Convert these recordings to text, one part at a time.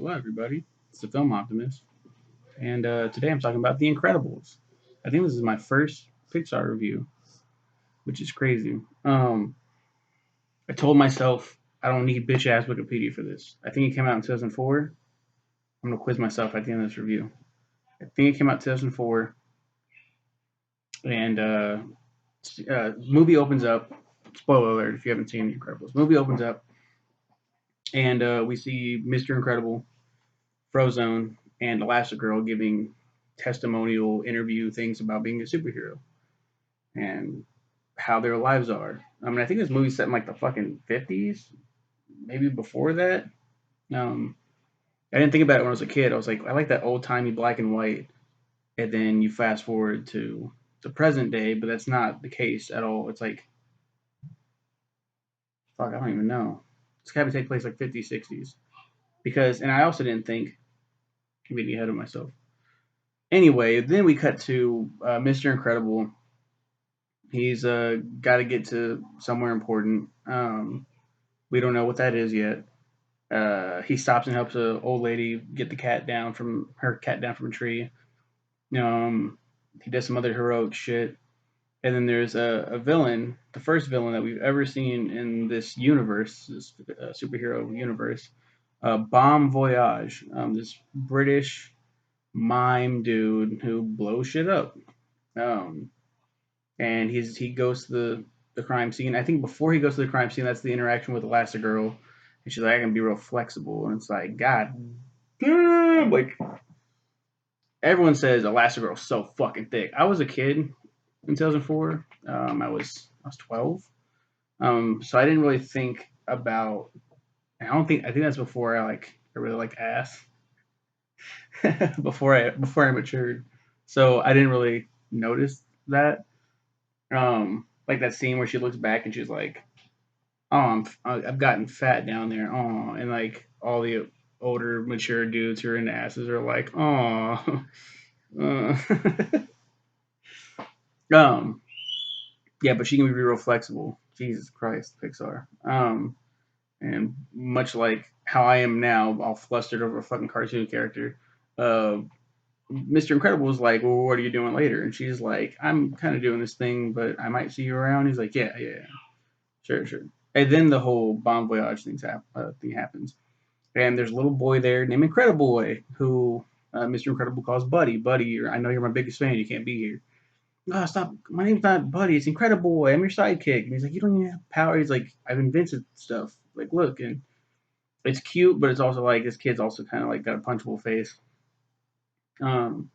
Hello, everybody. It's the Film Optimist, and today I'm talking about The Incredibles. I think this is my first Pixar review, which is crazy. I told myself I don't need bitch ass Wikipedia for this. I think it came out in 2004. I'm gonna quiz myself at the end of this review. I think it came out in 2004, and movie opens up. Spoiler alert if you haven't seen The Incredibles. Movie opens up, and we see Mr. Incredible, Frozone, and Elastigirl giving testimonial interview things about being a superhero and how their lives are. I mean, I think this movie's set in like the fucking 50s, maybe before that. Um, I didn't think about it when I was a kid. I was like, I like that old timey black and white. And then you fast forward to the present day, but that's not the case at all. It's like, fuck, I don't even know. It's got to take place like 50s, 60s. Because, and I also didn't think, I'm getting ahead of myself. Anyway, then we cut to Mr. Incredible. He's got to get to somewhere important. We don't know what that is yet. He stops and helps an old lady get the cat down from her cat down from a tree. He does some other heroic shit, and then there's a villain, the first villain that we've ever seen in this universe, this superhero universe. Bomb Voyage, this British mime dude who blows shit up. Um, and he goes to the crime scene. I think before he goes to the crime scene, that's the interaction with Elastigirl, and she's like, "I can be real flexible," and it's like, God damn, like everyone says Elastigirl's so fucking thick. I was a kid in 2004. I was 12. So I didn't really think about. I think that's before I really liked ass. Before I matured, so I didn't really notice that. Like that scene where she looks back and she's like, "Oh, I've gotten fat down there." Oh, and like all the older mature dudes who are into asses are like, "Oh." Uh, um, yeah, but she can be real flexible. Jesus Christ, Pixar. And much like how I am now, all flustered over a fucking cartoon character. Uh, Mr. Incredible was like, "Well, what are you doing later?" And she's like, "I'm kind of doing this thing, but I might see you around." He's like, "Yeah, yeah, sure, sure." And then the whole Bon Voyage thing happens. And there's a little boy there named Incredible Boy who Mr. Incredible calls Buddy. Buddy, I know you're my biggest fan. You can't be here. Oh, stop. My name's not Buddy. It's Incredible Boy. I'm your sidekick. And he's like, "You don't even have power." He's like, "I've invented stuff. Like, look." And it's cute, but it's also like this kid's also kind of like got a punchable face. Um,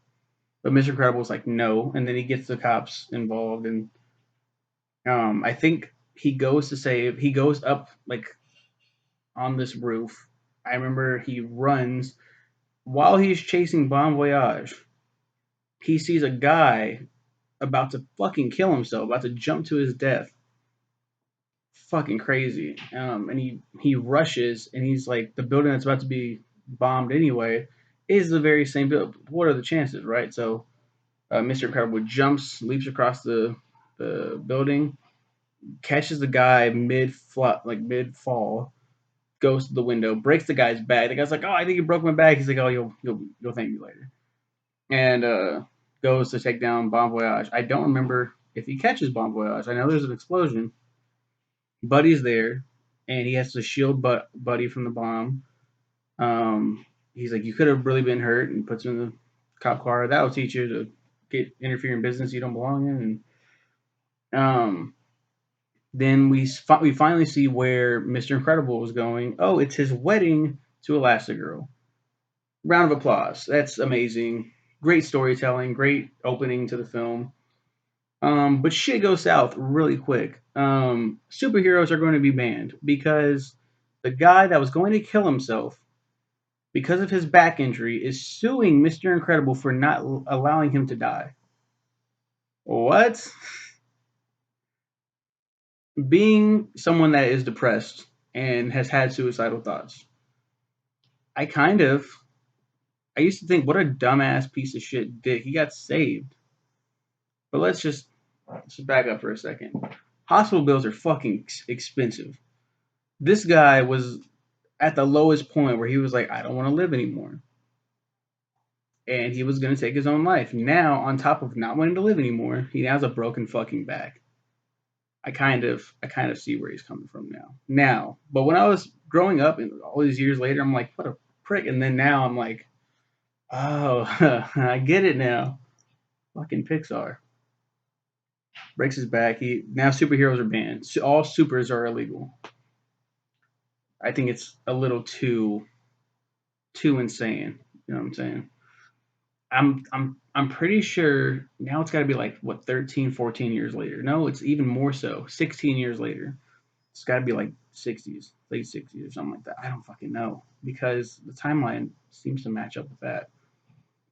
but Mr. Incredible's like, no. And then he gets the cops involved. And I think he goes up like on this roof. I remember he runs while he's chasing Bon Voyage. He sees a guy about to fucking kill himself, about to jump to his death. Fucking crazy. And he rushes, and he's like, the building that's about to be bombed anyway is the very same building. What are the chances, right? So Mr. Incredible jumps, leaps across the building, catches the guy mid fall, goes to the window, breaks the guy's back. The guy's like, "Oh, I think you broke my back." He's like, "Oh, you'll thank me later." And goes to take down Bon Voyage. I don't remember if he catches Bon Voyage. I know there's an explosion. Buddy's there, and he has to shield Buddy from the bomb. He's like, "You could have really been hurt," and puts him in the cop car. That'll teach you to interfere in business you don't belong in. And then we finally see where Mr. Incredible was going. Oh, it's his wedding to Elastigirl. Round of applause. That's amazing. Great storytelling. Great opening to the film. But shit goes south really quick. Superheroes are going to be banned because the guy that was going to kill himself because of his back injury is suing Mr. Incredible for not allowing him to die. What? Being someone that is depressed and has had suicidal thoughts, I kind of I used to think what a dumbass piece of shit dick. He got saved. But let's just back up for a second. Hospital bills are fucking expensive. This guy was at the lowest point where he was like, I don't want to live anymore. And he was going to take his own life. Now, on top of not wanting to live anymore, he now has a broken fucking back. I kind of see where he's coming from now. But when I was growing up and all these years later, I'm like, what a prick. And then now I'm like, oh, I get it now. Fucking Pixar breaks his back. He now superheroes are banned. All supers are illegal. I think it's a little too insane. You know what I'm saying? I'm pretty sure now it's got to be like what 13, 14 years later. No, it's even more so. 16 years later. It's got to be like 60s, late 60s or something like that. I don't fucking know because the timeline seems to match up with that.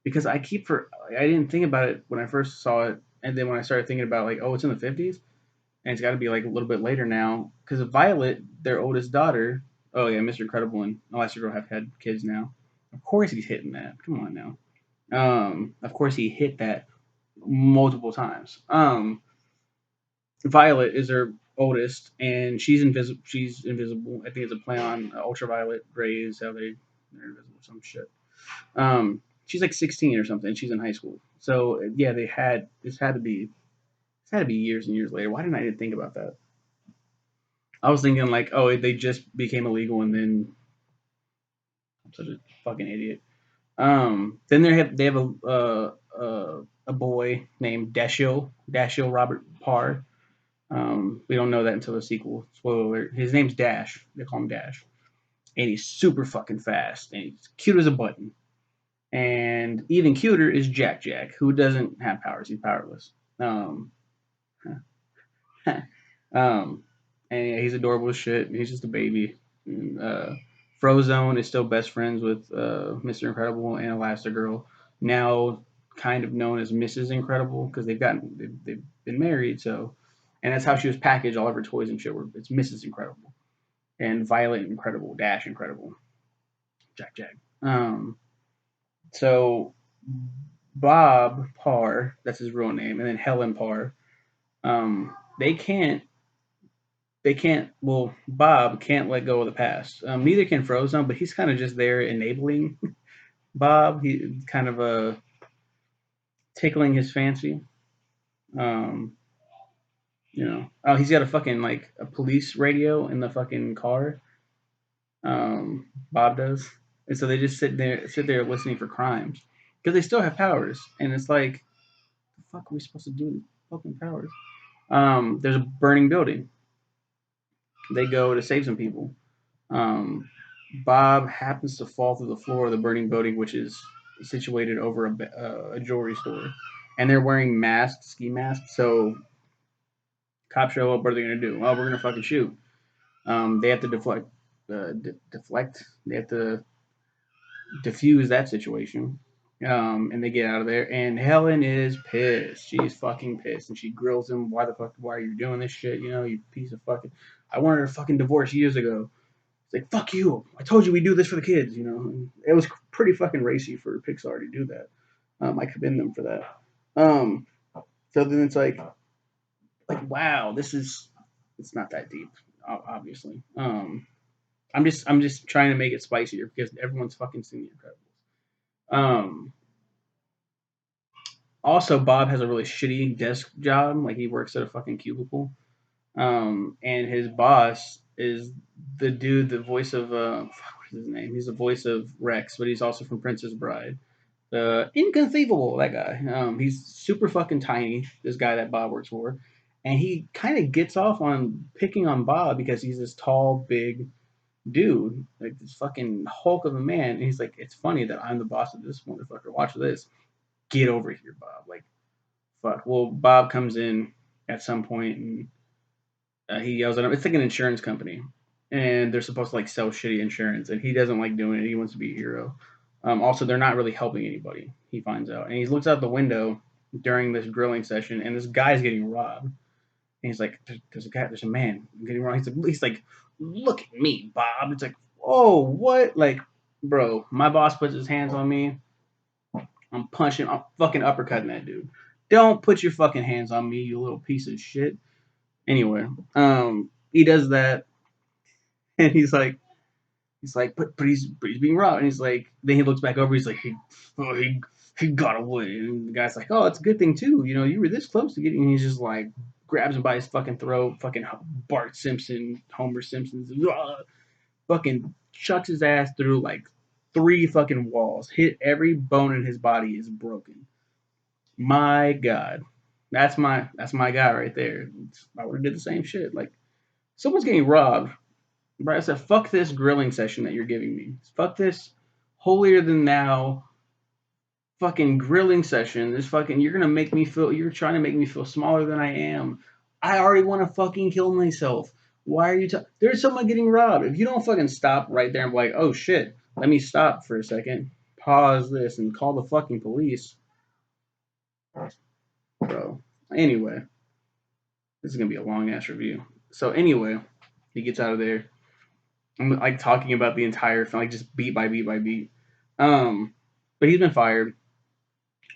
Because I didn't think about it when I first saw it, and then when I started thinking about like, oh, it's in the 50s, and it's got to be like a little bit later now. Because Violet, their oldest daughter, oh yeah, Mr. Incredible and Elastigirl have had kids now. Of course he's hitting that. Come on now. Of course he hit that multiple times. Violet is her oldest, and she's invisible. She's invisible. I think it's a play on ultraviolet rays, how they're invisible, some shit. She's like 16 or something. She's in high school. So yeah, this had to be years and years later. Why didn't I even think about that? I was thinking like, oh, they just became illegal, and then I'm such a fucking idiot. Then they have a boy named Dashiell Robert Parr. We don't know that until the sequel. Spoiler alert. His name's Dash. They call him Dash, and he's super fucking fast, and he's cute as a button. And even cuter is Jack Jack, who doesn't have powers. He's powerless. Um, um, and yeah, he's adorable as shit. He's just a baby. And, Frozone is still best friends with Mr. Incredible and Elastigirl, now kind of known as Mrs. Incredible because they've been married. So, and that's how she was packaged. All of her toys and shit were it's Mrs. Incredible and Violet Incredible, Dash Incredible, Jack Jack. So Bob Parr, that's his real name, and then Helen Parr. They can't. Well, Bob can't let go of the past. Neither can Frozone, but he's kind of just there enabling Bob. He kind of tickling his fancy. Um, oh, he's got a fucking like a police radio in the fucking car. Bob does, and so they just sit there listening for crimes because they still have powers, and it's like, the fuck are we supposed to do with fucking powers? There's a burning building. They go to save some people. Um, Bob happens to fall through the floor of the burning building, which is situated over a jewelry store, and they're wearing masks, ski masks. So cops show up. What are they gonna do? Well, we're gonna fucking shoot. They have to deflect. They have to diffuse that situation. And they get out of there. And Helen is pissed. She's fucking pissed, and she grills him. Why the fuck? Why are you doing this shit? You piece of fucking. I wanted a fucking divorce years ago. It's like, fuck you. I told you we do this for the kids. And it was pretty fucking racy for Pixar to do that. I commend them for that. Um, so then it's like wow, it's not that deep, obviously. I'm just trying to make it spicier because everyone's fucking seen The Incredibles. Also, Bob has a really shitty desk job. Like he works at a fucking cubicle. And his boss is the dude, the voice of what is his name? He's the voice of Rex, but he's also from Princess Bride. The inconceivable that guy. He's super fucking tiny. This guy that Bob works for, and he kind of gets off on picking on Bob because he's this tall, big dude, like this fucking hulk of a man. And he's like, it's funny that I'm the boss of this motherfucker. Watch this. Get over here, Bob. Like, fuck. Well, Bob comes in at some point and he yells at him. It's like an insurance company, and they're supposed to like sell shitty insurance, and he doesn't like doing it. He wants to be a hero. Also, they're not really helping anybody. He finds out, and he looks out the window during this grilling session, and this guy's getting robbed. And he's like, "There's a man getting robbed." He's like, "Look at me, Bob." It's like, "Oh, what?" Like, bro, my boss puts his hands on me. I'm punching. I'm fucking uppercutting that dude. Don't put your fucking hands on me, you little piece of shit. Anyway, he does that, and He's like, but he's being robbed, and he's like, then he looks back over, he's like, oh, he got away, and the guy's like, oh, it's a good thing too, you were this close to getting, and he's just like grabs him by his fucking throat, fucking Bart Simpson, Homer Simpson's, fucking chucks his ass through like three fucking walls, hit every bone in his body is broken. My God, that's my guy right there. I would have did the same shit. Like someone's getting robbed. Right, I said, fuck this grilling session that you're giving me. Fuck this holier than thou fucking grilling session. This fucking, you're trying to make me feel smaller than I am. I already want to fucking kill myself. Why are you, there's someone getting robbed. If you don't fucking stop right there and be like, oh shit, let me stop for a second, pause this and call the fucking police. Bro. Anyway, this is going to be a long ass review. So anyway, he gets out of there. I'm like talking about the entire film, like just beat by beat by beat. But he's been fired.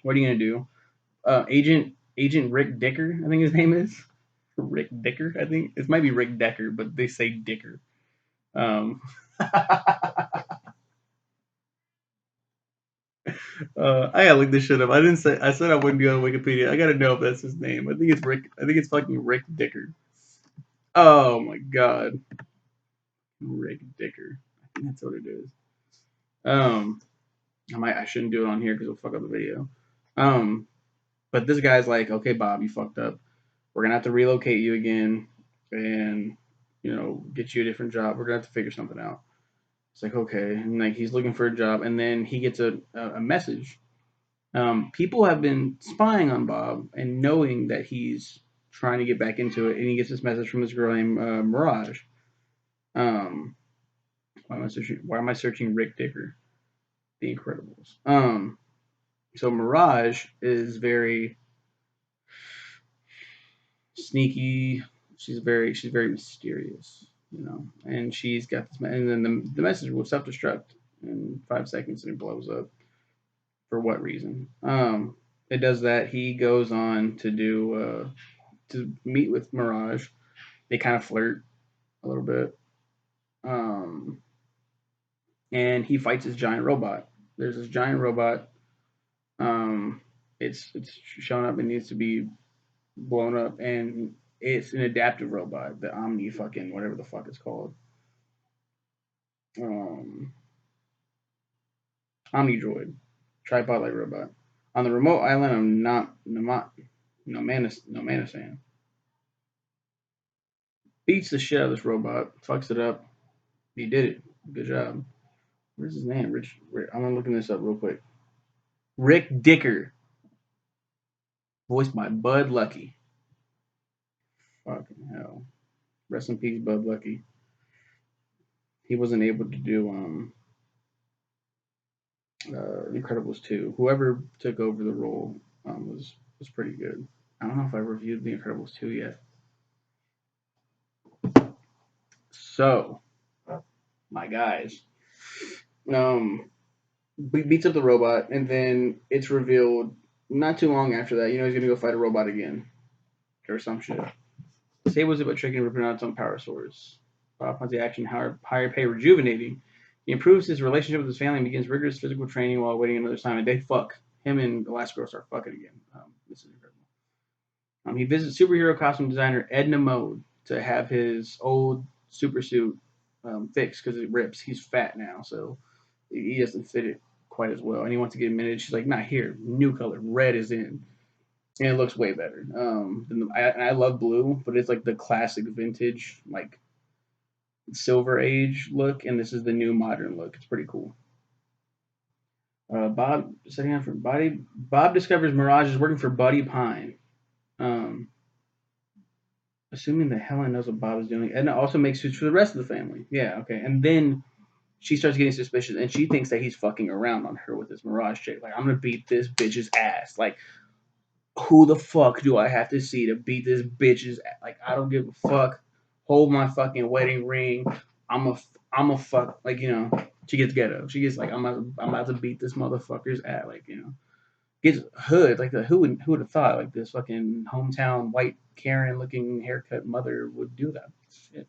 What are you gonna do? Agent Rick Dicker, I think his name is Rick Dicker. I think it might be Rick Decker, but they say Dicker. I gotta look this shit up. I didn't say. I said I wouldn't be on Wikipedia. I gotta know if that's his name. I think it's Rick. I think it's fucking Rick Dicker. Oh my god, Rick Dicker. I think that's what it is. Um, I shouldn't do it on here because it'll fuck up the video. Um, but this guy's like, okay, Bob, you fucked up. We're gonna have to relocate you again, and get you a different job. We're gonna have to figure something out. It's like okay, and like he's looking for a job, and then he gets a message. People have been spying on Bob and knowing that he's trying to get back into it, and he gets this message from this girl named Mirage. Um, why am I searching Rick Dicker? The Incredibles. So Mirage is very sneaky. She's very mysterious, and she's got this. And then the message will self destruct in 5 seconds, and it blows up. For what reason? It does that. He goes on to do to meet with Mirage. They kind of flirt a little bit, um, and he fights this giant robot. There's this giant robot. Um, it's shown up and needs to be blown up, and it's an adaptive robot, the Omni fucking whatever the fuck it's called, um, Omni Droid, tripod like robot, on the remote island of not no Manisan. Beats the shit out of this robot, fucks it up. He did it. Good job. Where's his name? I'm gonna looking this up real quick. Rick Dicker, voiced by Bud Lucky. Fucking hell. Rest in peace, Bud Lucky. He wasn't able to do Incredibles 2. Whoever took over the role was pretty good. I don't know if I reviewed The Incredibles 2 yet. So, my guys, beats up the robot, and then it's revealed not too long after that. He's gonna go fight a robot again or some shit. Sables it by tricking and ripping out its own power source. Bob finds the action higher pay rejuvenating. He improves his relationship with his family and begins rigorous physical training while waiting another time. And they fuck. Him and Elastigirl start fucking again. This is incredible. He visits superhero costume designer Edna Mode to have his old super suit fixed because it rips. He's fat now, so he doesn't fit it quite as well. And he wants to get admitted. She's like, not here. New color. Red is in. And it looks way better. I love blue, but it's like the classic vintage, like Silver Age look, and this is the new modern look. It's pretty cool. Bob setting out for Body. Bob discovers Mirage is working for Buddy Pine. Um, assuming that Helen knows what Bob is doing. Edna also makes suits for the rest of the family. Yeah, okay. And then she starts getting suspicious, and she thinks that he's fucking around on her with this Mirage chick. Like, I'm gonna beat this bitch's ass. Like, who the fuck do I have to see to beat this bitch's ass? Like, I don't give a fuck. Hold my fucking wedding ring. I'm a fuck. Like, she gets ghetto. She gets like, I'm about to beat this motherfucker's ass. Like, gets hood. Like, who would have thought like this fucking hometown white Karen looking haircut mother would do that shit.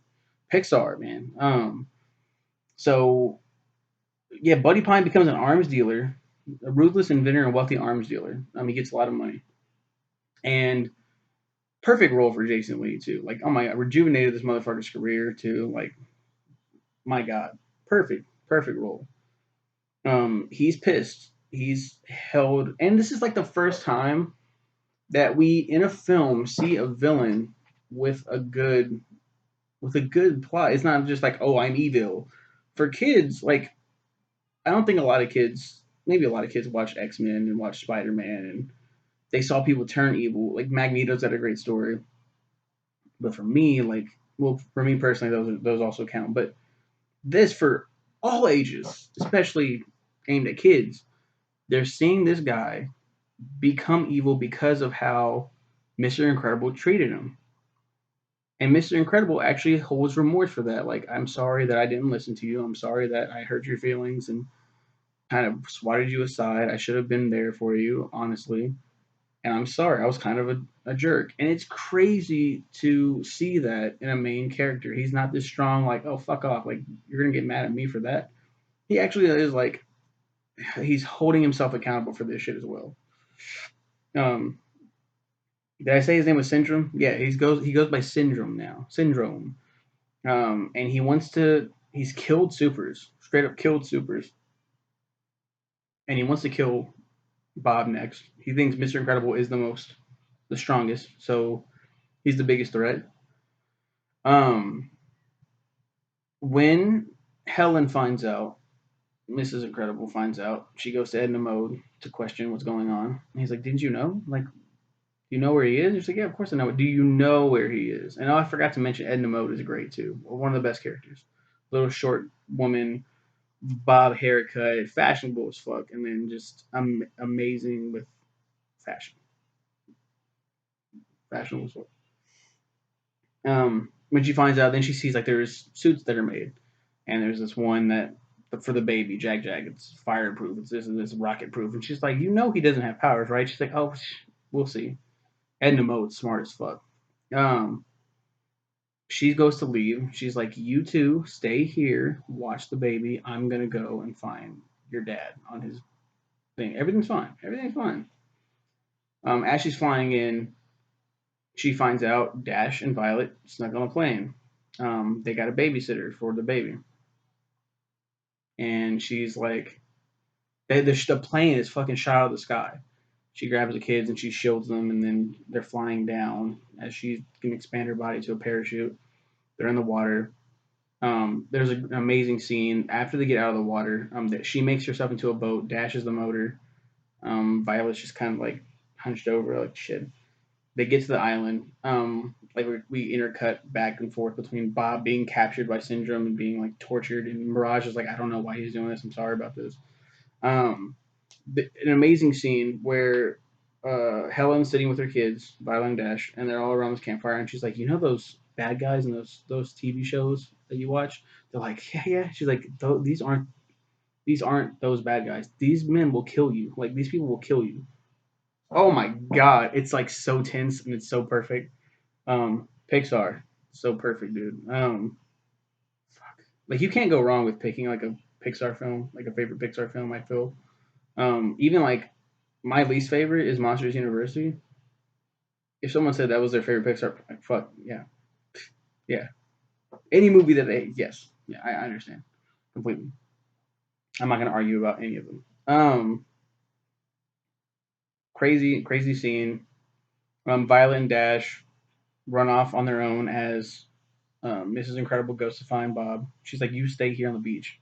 Pixar, man. So yeah, Buddy Pine becomes an arms dealer, a ruthless inventor and wealthy arms dealer. He gets a lot of money, and perfect role for Jason Lee too. Like, oh my god, rejuvenated this motherfucker's career too. Like, my god, perfect role. He's pissed. He's held, and this is like the first time that we in a film see a villain with a good plot. It's not just like, oh, I'm evil. For kids, like, I don't think a lot of kids, maybe a lot of kids watch X Men and watch Spider Man, and they saw people turn evil. Like Magneto's got a great story, but for me, like, well, for me personally, those also count. But this for all ages, especially aimed at kids, they're seeing this guy become evil because of how Mr. Incredible treated him. And Mr. Incredible actually holds remorse for that. Like, I'm sorry that I didn't listen to you. I'm sorry that I hurt your feelings and kind of swatted you aside. I should have been there for you, honestly. And I'm sorry. I was kind of a jerk. And it's crazy to see that in a main character. He's not this strong, like, oh, fuck off. Like, you're going to get mad at me for that. He actually is like, he's holding himself accountable for this shit as well. Um, did I say his name was Syndrome? Yeah, he goes by Syndrome now. Syndrome. And he wants to. He's killed supers, straight up killed supers, and he wants to kill Bob next. He thinks Mr. Incredible is the strongest, so he's the biggest threat. Um, when Helen finds out, Mrs. Incredible finds out, she goes to Edna Mode to question what's going on. And he's like, "Didn't you know? Like, you know where he is?" She's like, "Yeah, of course I know. Do you know where he is?" And oh, I forgot to mention Edna Mode is great too. One of the best characters. Little short woman, bob haircut, fashionable as fuck, and then just amazing with fashion. Fashionable as fuck. When she finds out, then she sees like there's suits that are made, and there's this one that for the baby, Jag Jag, it's fireproof. It's this rocket proof, and she's like, you know, he doesn't have powers, right? She's like, oh, we'll see. Edna Mode's smart as fuck. Um, she goes to leave. She's like, you two stay here, watch the baby. I'm gonna go and find your dad on his thing. Everything's fine. Everything's fine. As she's flying in, she finds out Dash and Violet snuck on a plane. They got a babysitter for the baby, and she's like, the plane is fucking shot out of the sky. She grabs the kids and she shields them, and then they're flying down as she can expand her body to a parachute. They're in the water. There's an amazing scene after they get out of the water. That she makes herself into a boat, dashes the motor. Violet's just kind of like hunched over, like shit. They get to the island. Like we intercut back and forth between Bob being captured by Syndrome and being like tortured, and Mirage is like, I don't know why he's doing this. I'm sorry about this. Um, an amazing scene where Helen's sitting with her kids, Violet and Dash, and they're all around this campfire, and she's like, you know those bad guys in those TV shows that you watch? They're like, yeah, yeah. She's like, these aren't those bad guys. These men will kill you. Like these people will kill you. Oh my god, it's like so tense and it's so perfect. Pixar, so perfect, dude. Like you can't go wrong with picking like a Pixar film, like a favorite Pixar film. I feel. Even like my least favorite is Monsters University. If someone said that was their favorite Pixar, like, fuck yeah, yeah. Any movie that they, yes, yeah, I understand completely. I'm not gonna argue about any of them. Crazy scene. Violet and Dash run off on their own as Mrs. Incredible goes to find Bob. She's like, "You stay here on the beach."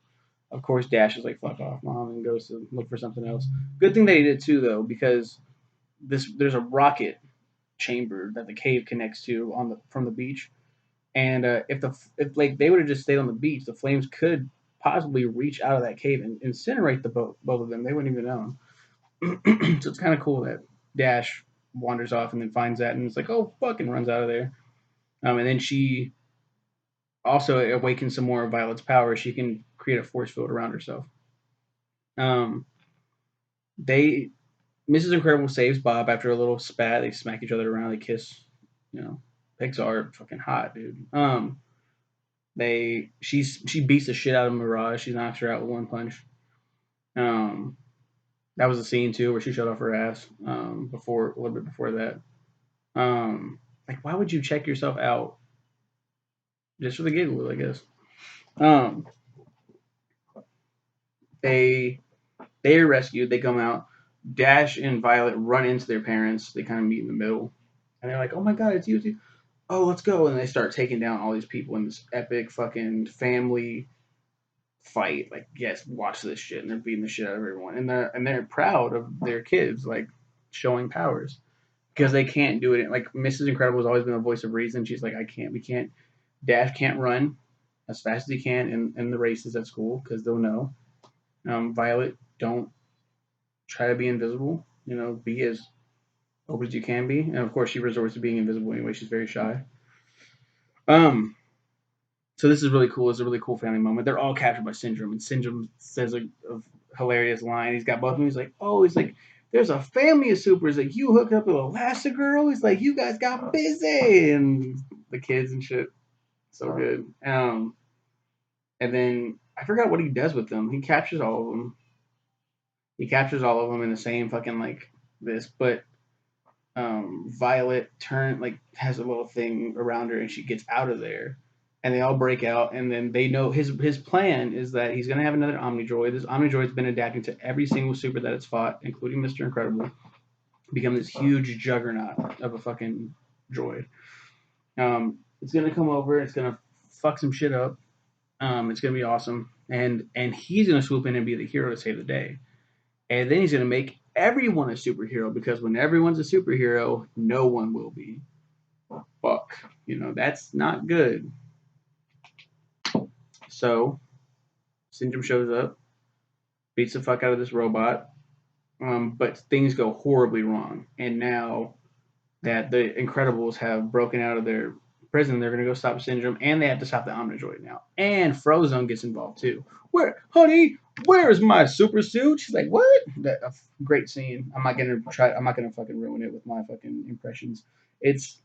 Of course, Dash is like, "Fuck off, mom," and goes to look for something else. Good thing they did too, though, because there's a rocket chamber that the cave connects to on the from the beach, and if like they would have just stayed on the beach, the flames could possibly reach out of that cave and incinerate the both of them. They wouldn't even know. So it's kind of cool that Dash wanders off and then finds that and it's like, oh fuck, and runs out of there. And then she also awakens some more of Violet's power. She can create a force field around herself. Um, they Mrs. Incredible saves Bob after a little spat. They smack each other around. They kiss. You know, Pixar fucking hot, dude. She beats the shit out of Mirage. She knocks her out with one punch. Um, that was a scene too where she shut off her ass. Before a little bit before that. Like why would you check yourself out just for the giggle? I guess. Um, they they are rescued. They come out. Dash and Violet run into their parents. They kind of meet in the middle, and they're like, "Oh my god, it's you! It's you. Oh, let's go!" And they start taking down all these people in this epic fucking family fight. Like, yes, watch this shit, and they're beating the shit out of everyone, and they're proud of their kids, like showing powers because they can't do it. Like Mrs. Incredible has always been a voice of reason. She's like, I can't, we can't. Dash can't run as fast as he can in the races at school because they'll know. Violet, don't try to be invisible. You know, be as open as you can be. And of course, she resorts to being invisible anyway. She's very shy. Um, so this is really cool. It's a really cool family moment. They're all captured by Syndrome, and Syndrome says a hilarious line. He's got both of them. He's like, "Oh, he's like, there's a family of supers. Like, you hooked up with Elastigirl. He's like, you guys got busy, and the kids and shit. So good. And then I forgot what he does with them. He captures all of them. He captures all of them in the same fucking like this, but Violet has a little thing around her and she gets out of there, and they all break out, and then they know his plan is that he's gonna have another Omnidroid. This Omnidroid's been adapting to every single super that it's fought, including Mr. Incredible, become this huge juggernaut of a fucking droid. It's gonna come over. It's gonna fuck some shit up. It's gonna be awesome, and he's gonna swoop in and be the hero to save the day. And then he's going to make everyone a superhero because when everyone's a superhero, no one will be. Fuck. You know, that's not good. So, Syndrome shows up, beats the fuck out of this robot, but things go horribly wrong. And now that the Incredibles have broken out of their prison, they're going to go stop Syndrome, and they have to stop the Omnidroid now. And Frozone gets involved too. Where, honey, where's my super suit? She's like, what? A great scene. I'm not gonna fucking ruin it with my fucking impressions. It's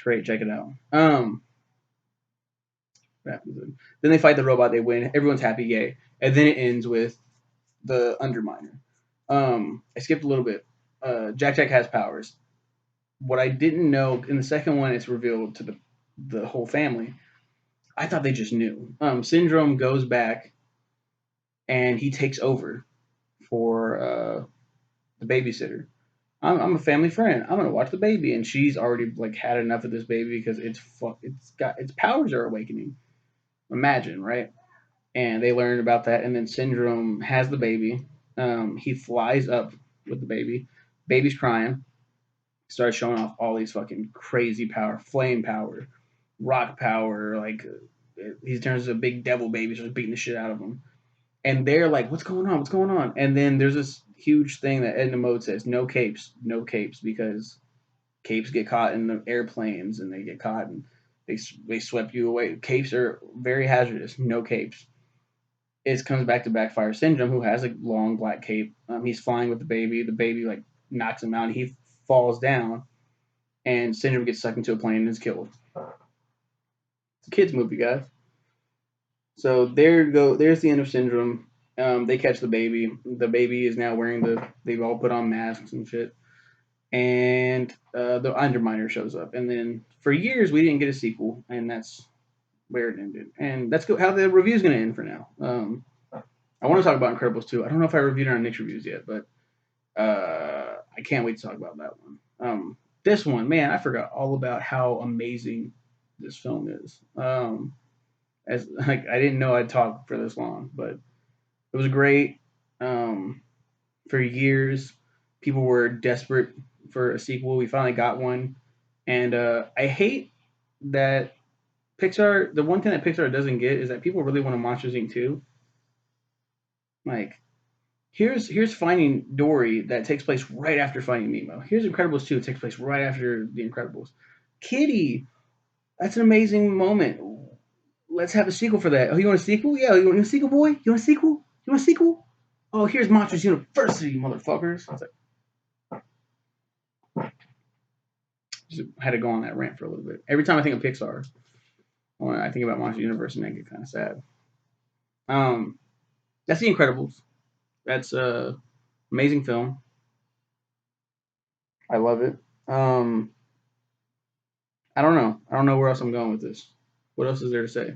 great. Check it out. Then they fight the robot. They win. Everyone's happy. Yay. And then it ends with the Underminer. I skipped a little bit. Jack Jack has powers. What I didn't know in the second one, it's revealed to the whole family. I thought they just knew. Syndrome goes back and he takes over for the babysitter. I'm a family friend. I'm gonna watch the baby, and she's already like had enough of this baby because it's got its powers are awakening. Imagine, right? And they learn about that, and then Syndrome has the baby. He flies up with the baby. Baby's crying. Starts showing off all these fucking crazy power, flame power, rock power. Like he turns into a big devil baby, starts beating the shit out of him. And they're like, "What's going on? What's going on?" And then there's this huge thing that Edna Mode says, "No capes, no capes," because capes get caught in the airplanes and they get caught and they swept you away. Capes are very hazardous. No capes. It comes back to backfire Syndrome, who has a long black cape. He's flying with the baby. The baby like knocks him out. And he falls down, and Syndrome gets sucked into a plane and is killed. It's a kids movie, guys. So there's the end of Syndrome. They catch the baby. The baby is now wearing they've all put on masks and shit. And the Underminer shows up. And then for years we didn't get a sequel, and that's where it ended. And that's how the review's going to end for now. I want to talk about Incredibles 2. I don't know if I reviewed it on Nick's reviews yet, but I can't wait to talk about that one. This one, man, I forgot all about how amazing this film is. As like I didn't know I'd talk for this long, but it was great. For years, people were desperate for a sequel. We finally got one, and I hate that Pixar. The one thing that Pixar doesn't get is that people really want a Monsters Inc. 2. Like, here's Finding Dory that takes place right after Finding Nemo. Here's Incredibles 2. It takes place right after The Incredibles. Kitty, that's an amazing moment. Let's have a sequel for that. Oh, you want a sequel? Yeah, you want a sequel, boy? You want a sequel? You want a sequel? Oh, here's Monsters University, motherfuckers. I was like, just had to go on that rant for a little bit. Every time I think of Pixar, when I think about Monster Universe, and I get kind of sad. Um, that's The Incredibles. That's a amazing film. I love it. Um, I don't know. I don't know where else I'm going with this. What else is there to say?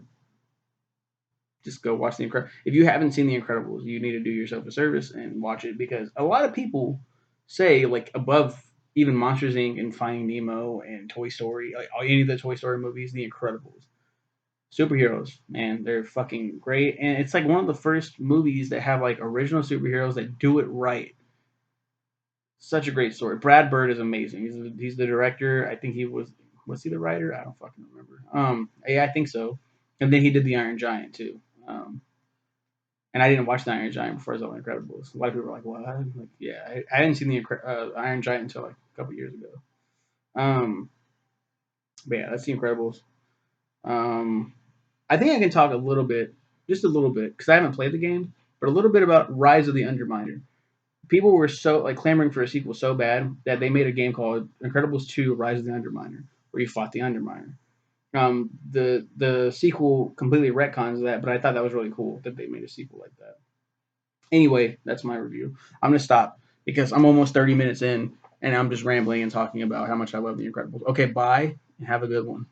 Just go watch The Incredibles. If you haven't seen The Incredibles, you need to do yourself a service and watch it because a lot of people say like above even Monsters Inc. and Finding Nemo and Toy Story, like any of the Toy Story movies, The Incredibles. Superheroes, man, they're fucking great, and it's like one of the first movies that have like original superheroes that do it right. Such a great story. Brad Bird is amazing. He's the director. I think was he the writer? I don't fucking remember. Yeah, I think so. And then he did the Iron Giant too. And I didn't watch the Iron Giant before I saw The Incredibles. A lot of people were like, "What?" Like, yeah, I hadn't seen the Iron Giant until like a couple years ago. Um, but yeah, that's The Incredibles. Um, I think I can talk a little bit, just a little bit, because I haven't played the game, but a little bit about Rise of the Underminer. People were so like clamoring for a sequel so bad that they made a game called Incredibles 2: Rise of the Underminer, where you fought the Underminer. The sequel completely retcons that, but I thought that was really cool that they made a sequel like that. Anyway, that's my review. I'm gonna stop because I'm almost 30 minutes in and I'm just rambling and talking about how much I love The Incredibles. Okay, bye and have a good one.